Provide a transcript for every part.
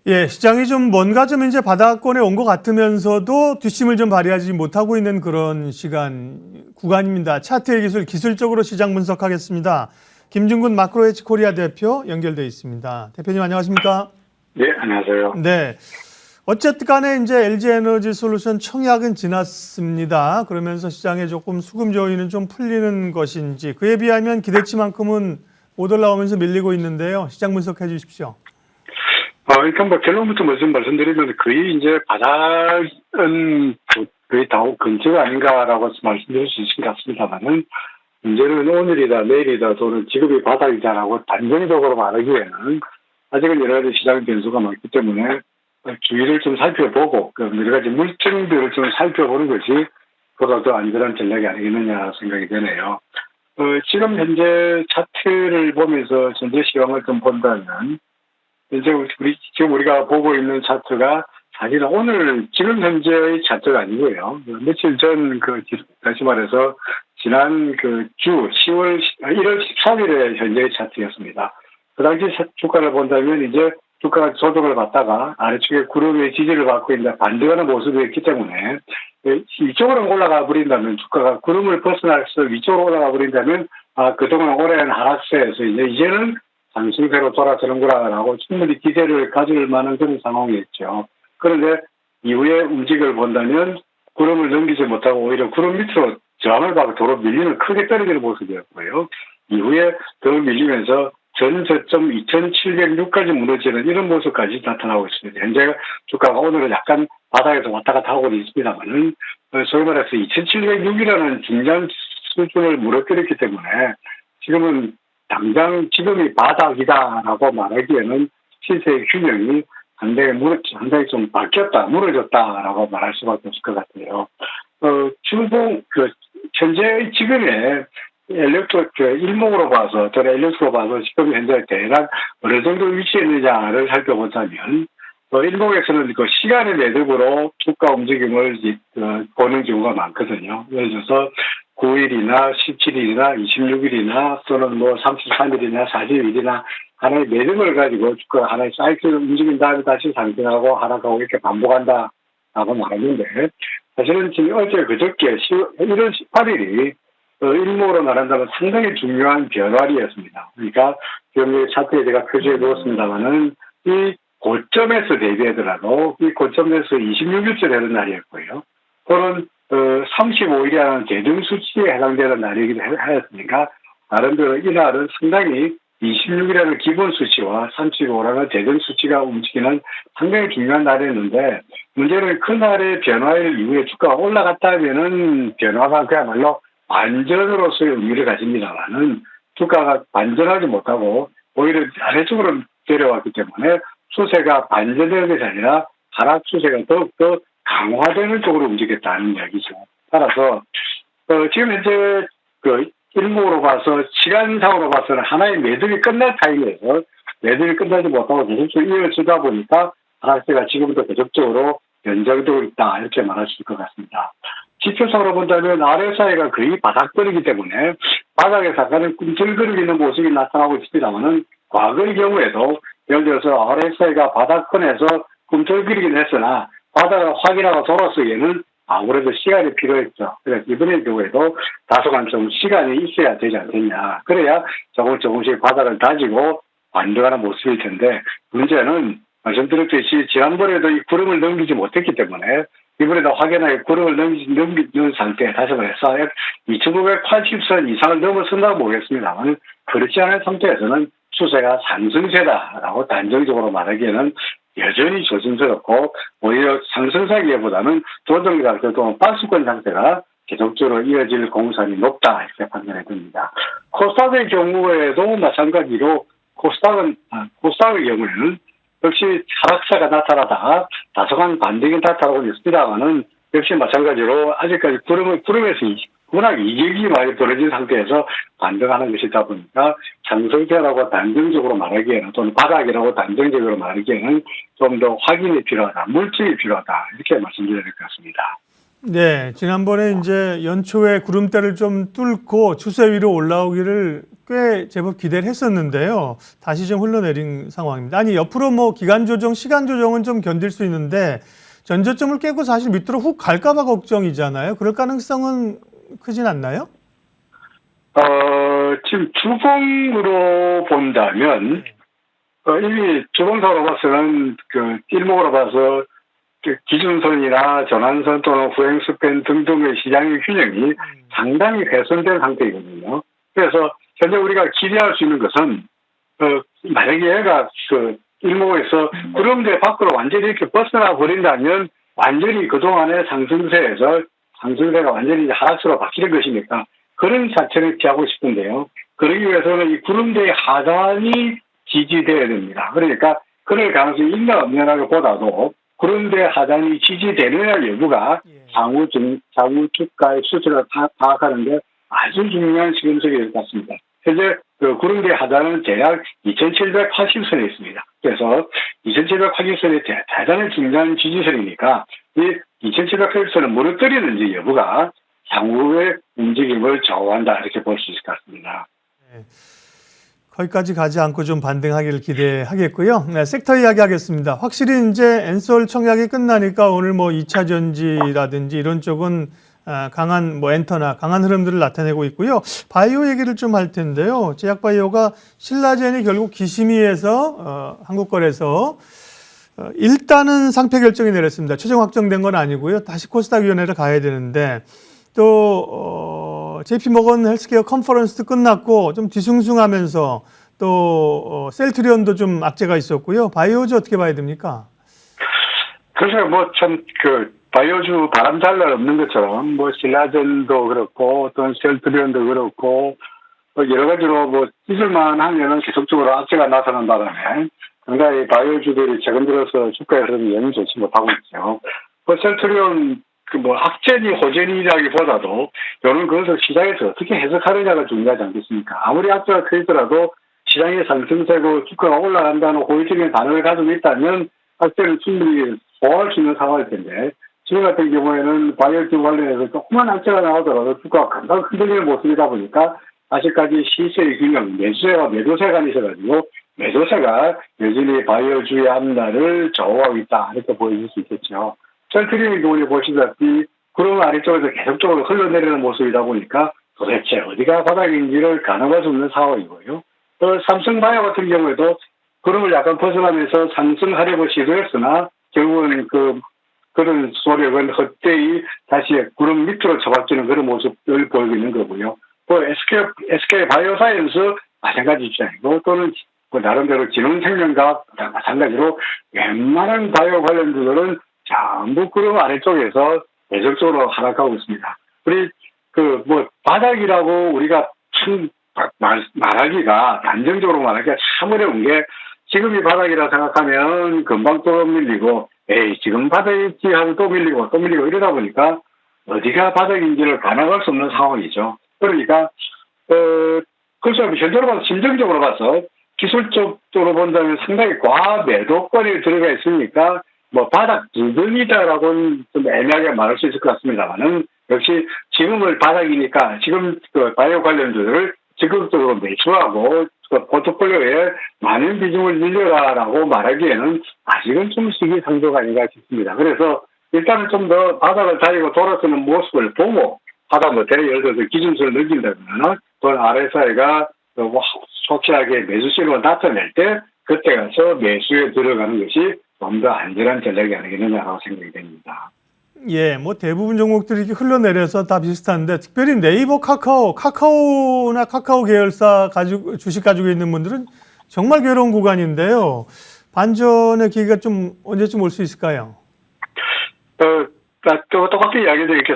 예, 시장이 좀 뭔가 좀 이제 바닥권에 온 것 같으면서도 뒷심을 좀 발휘하지 못하고 있는 그런 구간입니다. 차트의 기술적으로 시장 분석하겠습니다. 김준근 마크로헤지 코리아 대표 연결돼 있습니다. 대표님 안녕하십니까? 네, 안녕하세요. 네. 어쨌든 간에 이제 LG에너지솔루션 청약은 지났습니다. 그러면서 시장에 조금 수급 요인은 좀 풀리는 것인지 그에 비하면 기대치만큼은 못 올라오면서 밀리고 있는데요. 시장 분석해 주십시오. 일단 결론부터 말씀드리면 거의 이제 바닥은 거의 다 근처가 아닌가라고 말씀드릴 수 있을 것 같습니다만은 문제는 오늘이다 내일이다 또는 지금이 바닥이다라고 단정적으로 말하기에는 아직은 여러 가지 시장 변수가 많기 때문에 주의를 좀 살펴보고 여러 가지 물증들을 좀 살펴보는 것이 보다 더 안전한 전략이 아니겠느냐 생각이 되네요. 지금 현재 차트를 보면서 전제 시황을 좀 본다면 이제 지금 우리가 보고 있는 차트가 사실은 오늘 지금 현재의 차트가 아니고요. 며칠 전 다시 말해서 지난 주 1월 13일의 현재의 차트였습니다. 그 당시 주가를 본다면 이제 주가가 조정을 받다가 아래쪽에 구름의 지지를 받고 있는 반등하는 모습이었기 때문에 이쪽으로 올라가 버린다면 주가가 구름을 벗어나서 위쪽으로 올라가 버린다면 그동안 오랜 하락세에서 이제는 상승세로 돌아서는구나라고 충분히 기대를 가질 만한 그런 상황이었죠. 그런데 이후에 움직임을 본다면 구름을 넘기지 못하고 오히려 구름 밑으로 저항을 받고 도로 밀리는 크게 떨어지는 모습이었고요. 이후에 더 밀리면서 전 저점 2706까지 무너지는 이런 모습까지 나타나고 있습니다. 현재 주가가 오늘은 약간 바닥에서 왔다 갔다 하고 있습니다만은 소위 말해서 2706이라는 중간 수준을 무너뜨렸기 때문에 지금은 당장 지금이 바닥이다라고 말하기에는 시세의 균형이 상당히 좀 바뀌었다, 무너졌다라고 말할 수밖에 없을 것 같아요. 현재 지금의 일목으로 봐서, 또는 엘리트로 봐서 지금 현재 대략 어느 정도 위치에 있느냐를 살펴보자면, 일목에서는 시간의 매듭으로 주가 움직임을 보는 경우가 많거든요. 예를 들어서 9일이나 17일이나 26일이나 또는 33일이나 40일이나 하나의 매듭을 가지고 주가 하나의 사이클을 움직인 다음에 다시 상승하고 하락하고 이렇게 반복한다라고 말하는데 사실은 지금 어제 그저께 1월 18일이 일목으로 말한다면 상당히 중요한 변화일이었습니다. 그러니까 지금 차트에 제가 표시해 두었습니다만은 이 고점에서 대비하더라도 이 고점에서 26일째 되는 날이었고요. 또는 35일이라는 대등수치에 해당되는 날이기도 하였으니까 나름대로 이날은 상당히 26이라는 기본 수치와 35라는 대등 수치가 움직이는 상당히 중요한 날이었는데 문제는 그날의 변화일 이후에 주가가 올라갔다 하면은 변화가 그야말로 반전으로서의 의미를 가집니다만은 주가가 반전하지 못하고 오히려 아래쪽으로 내려왔기 때문에 추세가 반전되는 것이 아니라 하락 추세가 더욱더 강화되는 쪽으로 움직였다는 이야기죠. 따라서 지금 현재 일목으로 봐서 시간상으로 봐서는 하나의 매듭이 끝날 타임에서 매듭이 끝나지 못하고 계속 이어지다 보니까 하락세가 지금부터 계속적으로 연장되고 있다 이렇게 말할 수 있을 것 같습니다. 지표상으로 본다면 RSI가 거의 바닥권이기 때문에 바닥에서 약간은 꿈틀거리는 모습이 나타나고 있습니다만은 과거의 경우에도 예를 들어서 RSI가 바닥권에서 꿈틀거리긴 했으나 바닥을 확인하고 돌아서기에는 아무래도 시간이 필요했죠. 그래서 이번의 경우에도 다소간 좀 시간이 있어야 되지 않겠냐. 그래야 조금씩 바닥을 다지고 반등하는 모습일 텐데 문제는 말씀드렸듯이 지난번에도 이 구름을 넘기지 못했기 때문에 이번에도 확연하게 구름을 넘기는 상태, 다시 말해서 2980선 이상을 넘어선다고 보겠습니다만 그렇지 않은 상태에서는 추세가 상승세다라고 단정적으로 말하기에는 여전히 조심스럽고 오히려 상승세기보다는 조정이라고 해도 박스권 상태가 계속적으로 이어질 공산이 높다 이렇게 판단해 듭니다. 코스닥의 경우에도 마찬가지로 코스닥의 경우에는 역시 하락세가 나타나다가 다소간 반등이 나타나고 있습니다만은 역시 마찬가지로 아직까지 구름에서 워낙 이격이 많이 벌어진 상태에서 반등하는 것이다 보니까 상승세라고 단정적으로 말하기에는 또는 바닥이라고 단정적으로 말하기에는 좀 더 확인이 필요하다, 물증이 필요하다 이렇게 말씀드려야 될 것 같습니다. 네, 지난번에 이제 연초에 구름대를 좀 뚫고 추세 위로 올라오기를 꽤 제법 기대를 했었는데요. 다시 좀 흘러내린 상황입니다. 아니, 옆으로 뭐 기간 조정, 시간 조정은 좀 견딜 수 있는데 전저점을 깨고 사실 밑으로 훅 갈까봐 걱정이잖아요. 그럴 가능성은 크진 않나요? 지금 주봉으로 본다면, 이미 주봉사로 봐서는 일목으로 봐서 기준선이나 전환선 또는 후행스팬 등등의 시장의 균형이 상당히 훼손된 상태이거든요. 그래서 현재 우리가 기대할 수 있는 것은 만약에 얘가 일목에서 구름대 밖으로 완전히 이렇게 벗어나 버린다면 완전히 그동안의 상승세가 완전히 하락세로 바뀌는 것이니까 그런 자체를 피하고 싶은데요. 그러기 위해서는 이 구름대의 하단이 지지돼야 됩니다. 그러니까 그럴 가능성이 있나 없느냐를 보다도 구름대 하단이 지지되느냐 여부가 향후 주가의 수치를 파악하는 데 아주 중요한 시금석이 될 것 같습니다. 현재 구름대 하단은 대략 2780선에 있습니다. 그래서 2780선이 대단히 중요한 지지선이니까 이 2780선을 무너뜨리는지 여부가 향후의 움직임을 좌우한다 이렇게 볼 수 있을 것 같습니다. 네. 거기까지 가지 않고 좀 반등하기를 기대하겠고요. 네, 섹터 이야기하겠습니다. 확실히 이제 엔솔 청약이 끝나니까 오늘 뭐 2차 전지라든지 이런 쪽은 강한 뭐 엔터나 강한 흐름들을 나타내고 있고요. 바이오 얘기를 좀 할 텐데요. 제약바이오가 신라젠이 결국 기심위에서 한국거래소 일단은 상패 결정이 내렸습니다. 최종 확정된 건 아니고요. 다시 코스닥 위원회를 가야 되는데 또 JP모건 헬스케어 컨퍼런스도 끝났고 좀 뒤숭숭하면서 또 셀트리온도 좀 악재가 있었고요. 바이오주 어떻게 봐야 됩니까? 그래서 뭐 참 바이오주 바람 잘 날 없는 것처럼 뭐 신라젠도 그렇고 어떤 셀트리온도 그렇고 여러 가지로 뭐 있을만 하면은 계속적으로 악재가 나타난 바람에 상당히 바이오주들이 최근 들어서 주가의 흐름이 영 좋지 못하고 있죠. 뭐 셀트리온 악재니 호재니라기보다도 이런 것을 시장에서 어떻게 해석하느냐가 중요하지 않겠습니까? 아무리 악재가 크더라도 시장의 상승세고 주가가 올라간다는 호의적인 단어를 가지고 있다면 악재를 충분히 소화할 수 있는 상황일 텐데 지금 같은 경우에는 바이오주 관련해서 조그만 악재가 나오더라도 주가가 금방 흔들리는 모습이다 보니까 아직까지 시세의 균형, 매수세와 매도세 간이 있어가지고 매도세가 여전히 바이오주의 앞날을 좌우하고 있다 이렇게 보여줄 수 있겠죠. 셀트리온의 경우에 보시다시피 구름 아래쪽에서 계속적으로 흘러내리는 모습이다 보니까 도대체 어디가 바닥인지를 가늠할 수 없는 상황이고요. 또 삼성바이오 같은 경우에도 구름을 약간 벗어나면서 상승하려고 시도했으나 결국은 그런 소력은 헛되이 다시 구름 밑으로 처박히는 그런 모습을 보이고 있는 거고요. 또 SK 바이오사이언스 마찬가지 입장이고 또는 나름대로 진흥생명과 마찬가지로 웬만한 바이오 관련주들은 전부 구름 아래쪽에서 계속적으로 하락하고 있습니다. 우리 바닥이라고 우리가 참 말하기가 단정적으로 말하기가 참 어려운 게 지금이 바닥이라 생각하면 금방 또 밀리고 지금 바닥이지 하고 또 밀리고 이러다 보니까 어디가 바닥인지를 가늠할 수 없는 상황이죠. 그러니까 그래서 현재로 봐서 심정적으로 봐서 기술적으로 본다면 상당히 과매도권에 들어가 있으니까 뭐 바닥 부근이다라고는 좀 애매하게 말할 수 있을 것 같습니다만은 역시 지금을 바닥이니까 지금 바이오 관련주들을 적극적으로 매수하고 포트폴리오에 많은 비중을 늘려라라고 말하기에는 아직은 좀 시기상조가 아닌가 싶습니다. 그래서 일단은 좀 더 바닥을 다리고 돌아서는 모습을 보고 바닥 예를 들어서 기준선을 넘긴다거나 또는 RSI가 확실하게 매수 신호를 나타낼 때 그때 가서 매수에 들어가는 것이 좀 더 안전한 전략이 아니겠느냐라고 생각이 됩니다. 예, 뭐 대부분 종목들이 이렇게 흘러내려서 다 비슷한데 특별히 네이버 카카오나 카카오 계열사 주식 가지고 있는 분들은 정말 괴로운 구간인데요. 반전의 기회가 좀 언제쯤 올 수 있을까요? 똑같은 이야기인데 이렇게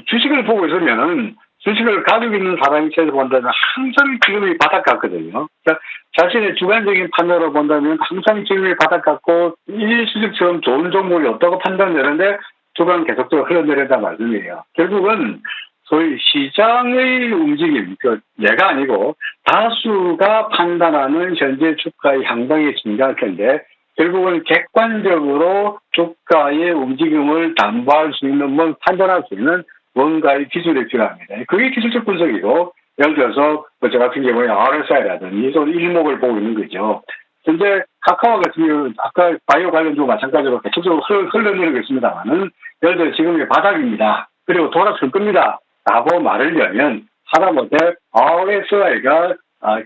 주식을 보고 있으면은 주식을 가지고 있는 사람 입장에서 본다면 항상 지금이 바닥 같거든요. 그러니까 자신의 주관적인 판단으로 본다면 항상 지금이 바닥 같고 일시적처럼 좋은 종목이 없다고 판단되는데 주간 계속적으로 흘러내린다는 말씀이에요. 결국은 소위 시장의 움직임, 내가 아니고 다수가 판단하는 현재 주가의 향방이 중요할 텐데 결국은 객관적으로 주가의 움직임을 담보할 수 있는, 판단할 수 있는 뭔가의 기술이 필요합니다. 그게 기술적 분석이고 예를 들어서 저 같은 경우에 RSI라든지 또 일목을 보고 있는 거죠. 현재 카카오 같은 경우 아까 바이오 관련주도 마찬가지로 계속적으로 흘러내리고 있습니다만은 예를 들어 지금이 바닥입니다. 그리고 돌아설 겁니다. 라고 말을 하면 하다못해 RSI가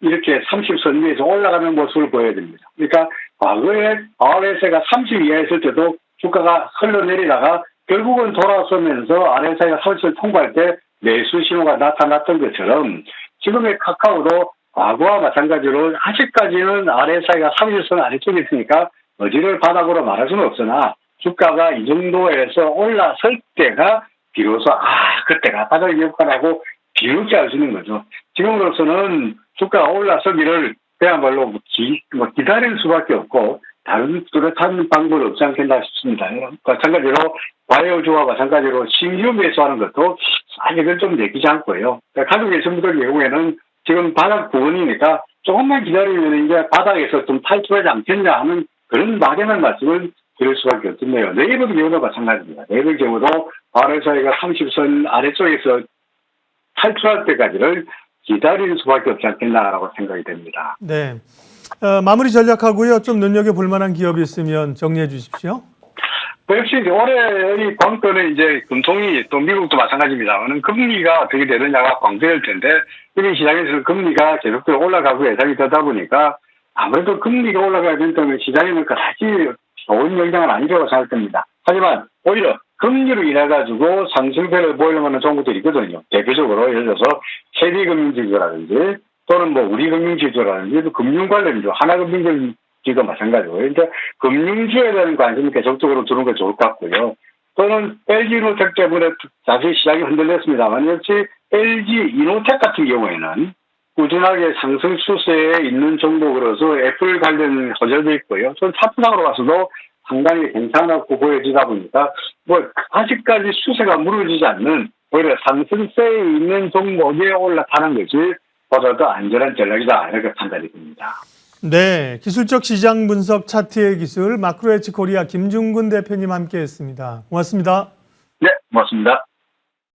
이렇게 30선 위에서 올라가는 모습을 보여야 됩니다. 그러니까 과거에 RSI가 30 이하였을 때도 주가가 흘러내리다가 결국은 돌아서면서 RSI가 30을 통과할 때 매수 신호가 나타났던 것처럼 지금의 카카오도 과거와 마찬가지로 아직까지는 RSI가 30선 아래쪽에 있으니까 어디를 바닥으로 말할 수는 없으나 주가가 이 정도에서 올라설 때가 비로소 그때가 바닥이었구나라고 비롭게 알 수 있는 거죠. 지금으로서는 주가가 올라서기를 그야말로 기다릴 수밖에 없고 다른 뚜렷한 방법은 없지 않겠나 싶습니다. 마찬가지로 바이오주와 마찬가지로 신규 매수하는 것도 아직은 좀 내키지 않고요. 가족 예술분들 경우에는 지금 바닥 부분이니까 조금만 기다리면 이제 바닥에서 좀 탈출하지 않겠냐 하는 그런 막연한 말씀을 드릴 수밖에 없겠네요. 네이버 경우도 마찬가지입니다. 네이버 경우도 RSI가 30선 아래쪽에서 탈출할 때까지를 기다릴 수밖에 없지 않겠나라고 생각이 됩니다. 네. 마무리 전략하고요. 좀 눈여겨볼 만한 기업이 있으면 정리해 주십시오. 역시 올해의 관건은 이제 금통위 또 미국도 마찬가지입니다만 금리가 어떻게 되느냐가 관건일 텐데 이미 시장에서 금리가 계속적으로 올라가고 예상이 되다 보니까 아무래도 금리가 올라가야 된다면 시장에는 그다지 좋은 영향은 아니라고 생각됩니다. 하지만 오히려 금리로 인해 가지고 상승세를 보이는 종목들이 있거든요. 대표적으로 예를 들어서 KD금융지주라든지 또는 우리 금융지주라든지 금융 관련주 하나금융지주가 마찬가지고 그러니까 금융주에 대한 관심이 계속적으로 두는 게 좋을 것 같고요. 또는 LG이노텍 때문에 다시 시장이 흔들렸습니다만 역시 LG이노텍 같은 경우에는 꾸준하게 상승 추세에 있는 종목으로서 애플 관련 호재도 있고요. 전 차트상으로 봐서도 상당히 괜찮았고 보여지다 보니까 아직까지 추세가 무너지지 않는 오히려 상승세에 있는 종목에 올라타는 것이 보다 더 안전한 전략이다 이렇게 판단이 됩니다. 네, 기술적 시장 분석 차트의 기술 마크로에치 코리아 김중근 대표님 함께했습니다. 고맙습니다. 네, 고맙습니다.